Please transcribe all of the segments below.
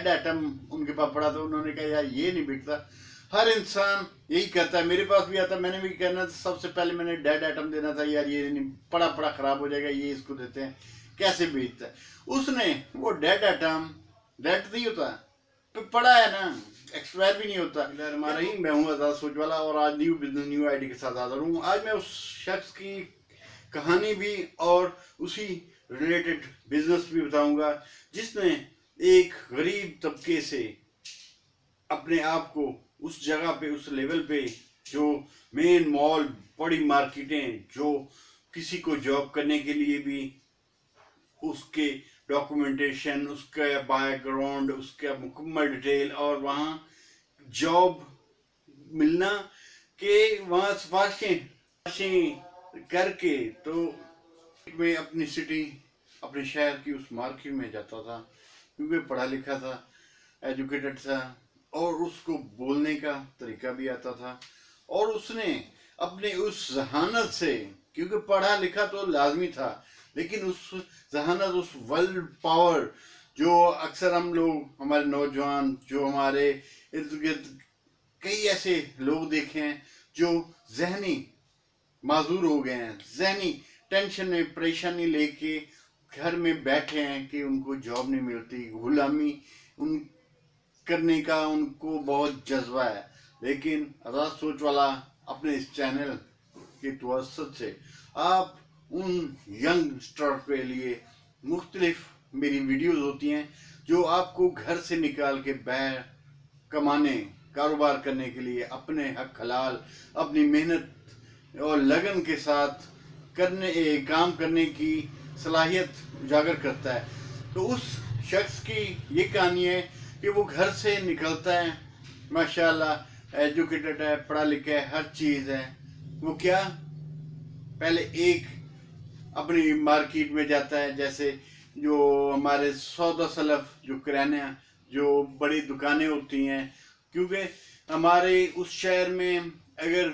Dead item उनके पास पड़ा था, उन्होंने कहा यार ये नहीं बिकता। हर इंसान यही कहता है, मेरे पास भी आता, मैंने भी कहना सबसे पहले मैंने डेड आइटम देना था, यार ये नहीं पड़ा पड़ा खराब हो जाएगा, ये इसको देते हैं कैसे बेचता है। उसने वो डेड आइटम, डेड नहीं होता पड़ा है ना, एक्सपायर भी नहीं होता। हमारा ही मैं हूँ आजाद सोच वाला, और आज न्यू बिजनेस न्यू आईडी के साथ हाजिर हूँ। आज मैं उस शख्स की कहानी भी और उसी रिलेटेड बिजनेस भी बताऊंगा जिसने एक गरीब तबके से अपने आप को उस जगह पे, उस लेवल पे, जो मेन मॉल, बड़ी मार्केटें, जो किसी को जॉब करने के लिए भी उसके डॉक्यूमेंटेशन, उसका बैकग्राउंड, उसका मुकम्मल डिटेल, और वहाँ जॉब मिलना के वहाँ सिफारिशें करके तो मैं अपनी सिटी, अपने शहर की उस मार्केट में जाता था, क्योंकि पढ़ा लिखा था, एजुकेटेड था, और उसको बोलने का तरीका भी आता था। और उसने अपने उस जहानत से, क्योंकि पढ़ा लिखा तो लाजमी था, लेकिन उस जहानत, उस वर्ल्ड पावर जो अक्सर हम लोग, हमारे नौजवान, जो हमारे इर्द गिर्द कई ऐसे लोग देखे हैं जो जहनी माजूर हो गए हैं, जहनी टेंशन में, परेशानी लेके घर में बैठे हैं कि उनको जॉब नहीं मिलती, गुलामी उन करने का उनको बहुत जज्बा है। लेकिन आजाद सोच वाला अपने इस चैनल के तवज्जुह से आप उन यंग स्टार के लिए मुख्तलिफ मेरी वीडियोस होती हैं जो आपको घर से निकाल के बाहर कमाने, कारोबार करने के लिए, अपने हक हलाल, अपनी मेहनत और लगन के साथ काम करने की सलाहियत उजागर करता है। तो उस शख्स की ये कहानी है कि वो घर से निकलता है, माशाल्लाह एजुकेटेड है, पढ़ा लिखा है, हर चीज़ है। वो क्या, पहले एक अपनी मार्केट में जाता है, जैसे जो हमारे सौदा सलफ, जो किराना, जो बड़ी दुकानें होती हैं, क्योंकि हमारे उस शहर में अगर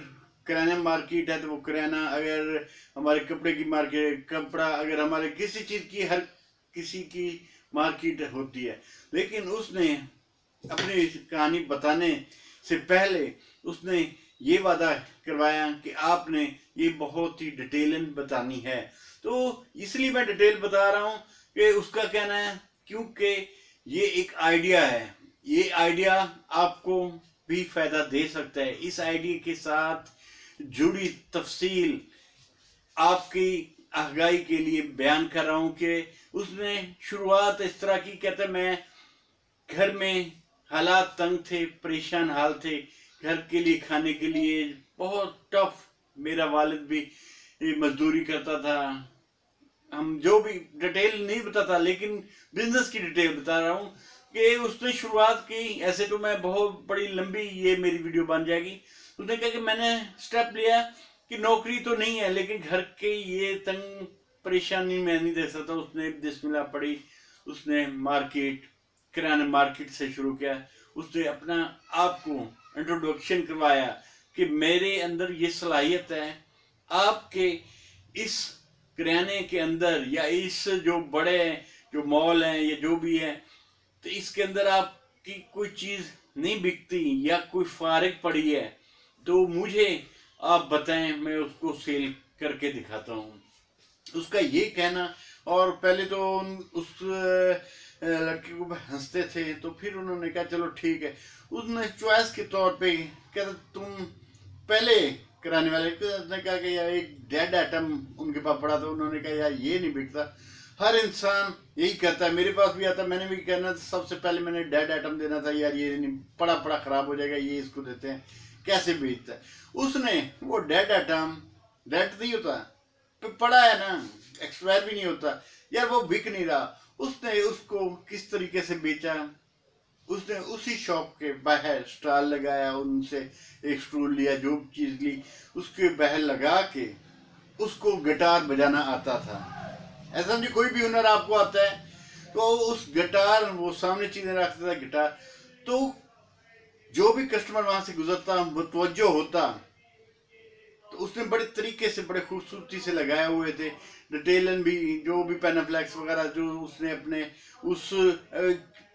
किराना मार्केट है तो वो किराना, अगर हमारे कपड़े की मार्केट कपड़ा, अगर हमारे किसी चीज़ की, हर किसी की मार्केट होती है। लेकिन उसने अपनी कहानी बताने से पहले उसने ये वादा करवाया कि आपने ये बहुत ही डिटेलन बतानी है। तो इसलिए मैं डिटेल बता रहा हूँ कि उसका कहना है, क्योंकि ये एक आइडिया है, ये आइडिया आपको भी फायदा दे सकता है। इस आइडिया के साथ जुड़ी तफसील आपकी आगाही के लिए बयान कर रहा हूँ कि उसने शुरुआत इस तरह की, कहते मैं घर में हालात तंग थे, परेशान हाल थे, घर के लिए खाने के लिए बहुत टफ, मेरा वालिद भी मजदूरी करता था। हम जो भी डिटेल नहीं बताता, लेकिन बिजनेस की डिटेल बता रहा हूँ कि उसने शुरुआत की ऐसे। तो मैं बहुत बड़ी लंबी ये मेरी वीडियो बन जाएगी। उसने कहा कि मैंने स्टेप लिया कि नौकरी तो नहीं है, लेकिन घर के ये तंग परेशानी मैं नहीं देख सकता। उसने बिस्मिल्लाह पढ़ी, उसने मार्केट, किराना मार्केट से शुरू किया। उसने अपना आप को इंट्रोडक्शन करवाया कि मेरे अंदर ये सलाहियत है, आपके इस किराने के अंदर या इस जो बड़े जो मॉल हैं या जो भी है, तो इसके अंदर आपकी कोई चीज़ नहीं बिकती या कोई फारिग पड़ी है तो मुझे आप बताएं, मैं उसको सेल करके दिखाता हूँ। उसका ये कहना, और पहले तो उस लड़के को हंसते थे, तो फिर उन्होंने कहा चलो ठीक है। उसने चॉइस के तौर पे कहता, तुम पहले कराने वाले ने कहा कि यार एक डेड आइटम उनके पास पड़ा था, उन्होंने कहा यार ये नहीं बिकता। हर इंसान यही कहता है, मेरे पास भी आता, मैंने भी कहना सबसे पहले मैंने डेड आइटम देना था, यार ये नहीं पड़ा पड़ा खराब हो जाएगा, ये इसको देते हैं कैसे बेचता है। उसने वो डेड आइटम, डेड नहीं होता पड़ा है ना, एक्सपायर भी नहीं होता, यार वो बिक नहीं रहा। उसने उसको किस तरीके से बेचा, उसने उसी शॉप के बाहर स्टॉल लगाया, उनसे एक स्टूल लिया, जो चीज़ ली उसके बाहर लगा के उसको गिटार बजाना आता था। ऐसा समझिए कोई भी हुनर आपको आता है, तो उस गिटार, वो सामने चीज़ें रखता था गिटार, तो जो भी कस्टमर वहाँ से गुजरता, मुतवज्जो होता, तो उसने बड़े तरीके से बड़े खूबसूरती से लगाए हुए थे। डिटेलन भी जो भी पेनाफ्लेक्स वगैरह जो उसने अपने उस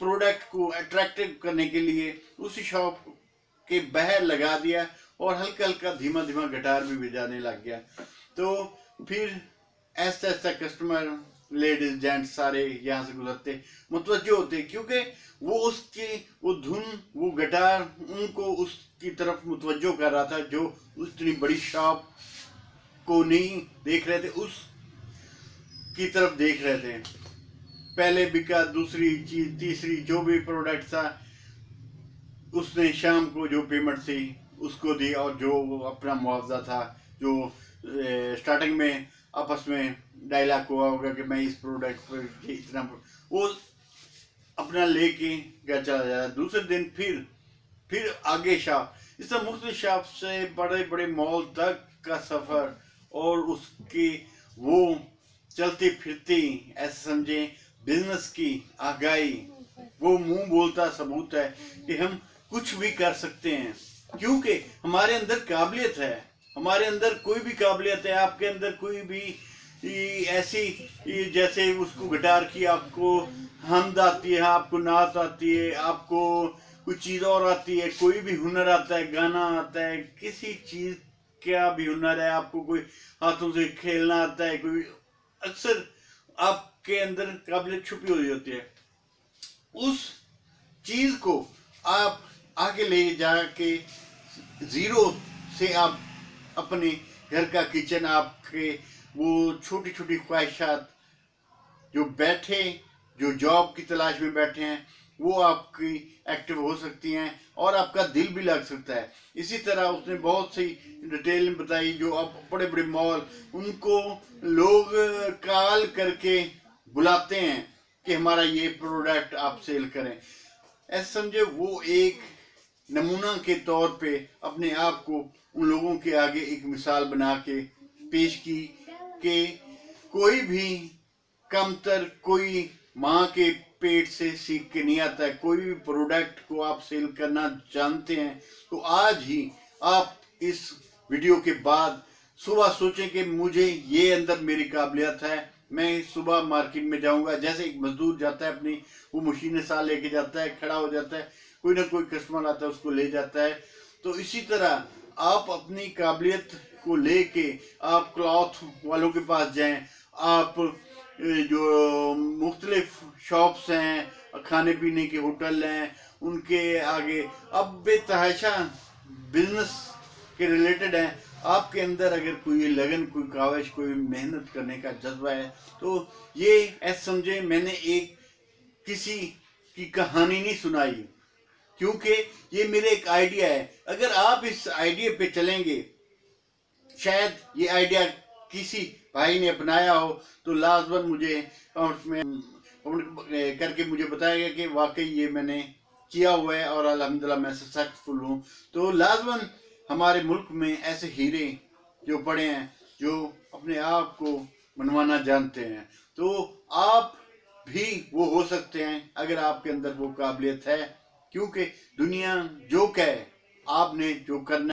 प्रोडक्ट को अट्रैक्टिव करने के लिए उसी शॉप के बाहर लगा दिया और हल्का हल्का धीमा धीमा गिटार भी बजाने लग गया। तो फिर ऐसा ऐसा कस्टमर लेडीज जेंट्स सारे यहाँ से गुजरते मुतवज्जो होते, क्योंकि वो उसकी वो धुन वो गिटार उनको उसकी तरफ मुतवज्जो कर रहा था, जो उतनी बड़ी शॉप को नहीं देख रहे थे, उस की तरफ देख रहे थे। पहले बिका, दूसरी चीज, तीसरी, जो भी प्रोडक्ट था उसने शाम को जो पेमेंट थी उसको दी, और जो अपना मुआवजा था जो स्टार्टिंग में आपस में डायलॉग हुआ होगा कि मैं इस प्रोडक्ट पर इतना, वो अपना लेके क्या चला जाता। दूसरे दिन फिर आगे शॉप, इस तरह मुख्तलिफ शॉप से बड़े बड़े मॉल तक का सफ़र, और उसकी वो चलती फिरती ऐसे समझे बिजनेस की आगाही, वो मुंह बोलता सबूत है कि हम कुछ भी कर सकते हैं, क्योंकि हमारे अंदर काबिलियत है, हमारे अंदर कोई भी काबिलियत है। आपके अंदर कोई भी ऐसी, जैसे उसको गिटार की आपको हमद आती है, आपको नात आती है, आपको कुछ चीज़ और आती है, कोई भी हुनर आता है, गाना आता है, किसी चीज़ क्या भी हुनर है, आपको कोई हाथों से खेलना आता है, कोई अक्सर आपके अंदर काबिलियत छुपी हुई होती है। उस चीज़ को आप आगे ले जाके ज़ीरो से आप अपने घर का किचन, आपके वो छोटी छोटी ख्वाहिशात, जो बैठे जो जॉब की तलाश में बैठे हैं, वो आपकी एक्टिव हो सकती हैं और आपका दिल भी लग सकता है। इसी तरह उसने बहुत सी डिटेल बताई, जो अब बड़े बड़े मॉल, उनको लोग कॉल करके बुलाते हैं कि हमारा ये प्रोडक्ट आप सेल करें। ऐसे समझे वो एक नमूना के तौर पे अपने आप को उन लोगों के आगे एक मिसाल बना के पेश की कि कोई भी कमतर, कोई माँ के पेट से सीख के नहीं आता है। कोई भी प्रोडक्ट को आप सेल करना जानते हैं तो आज ही आप इस वीडियो के बाद सुबह सोचें कि मुझे ये अंदर मेरी काबिलियत है, मैं सुबह मार्केट में जाऊंगा। जैसे एक मजदूर जाता है, अपनी वो मशीनें साथ लेके जाता है, खड़ा हो जाता है, कोई ना कोई कस्टमर आता है उसको ले जाता है। तो इसी तरह आप अपनी काबिलियत को लेके आप क्लॉथ वालों के पास जाएं, आप जो मुख्तलिफ शॉप्स हैं, खाने पीने के होटल हैं, उनके आगे अब बेतहाशा बिजनेस के रिलेटेड हैं। आपके अंदर अगर कोई लगन, कोई काविश, कोई मेहनत करने का जज्बा है तो ये ऐसे समझे मैंने एक किसी की कहानी नहीं सुनाई, क्योंकि ये मेरे एक आइडिया है। अगर आप इस आइडिया पे चलेंगे, शायद ये आइडिया किसी भाई ने अपनाया हो तो लाजमन मुझे कमेंट्स में कमेंट करके मुझे बताएगा कि वाकई ये मैंने किया हुआ है और अल्हम्दुलिल्लाह मैं सक्सेसफुल हूँ। तो लाजमन हमारे मुल्क में ऐसे हीरे जो पड़े हैं, जो अपने आप को मनवाना जानते हैं, तो आप भी वो हो सकते हैं अगर आपके अंदर वो काबिलियत है। क्योंकि दुनिया जो कहे, आपने जो करना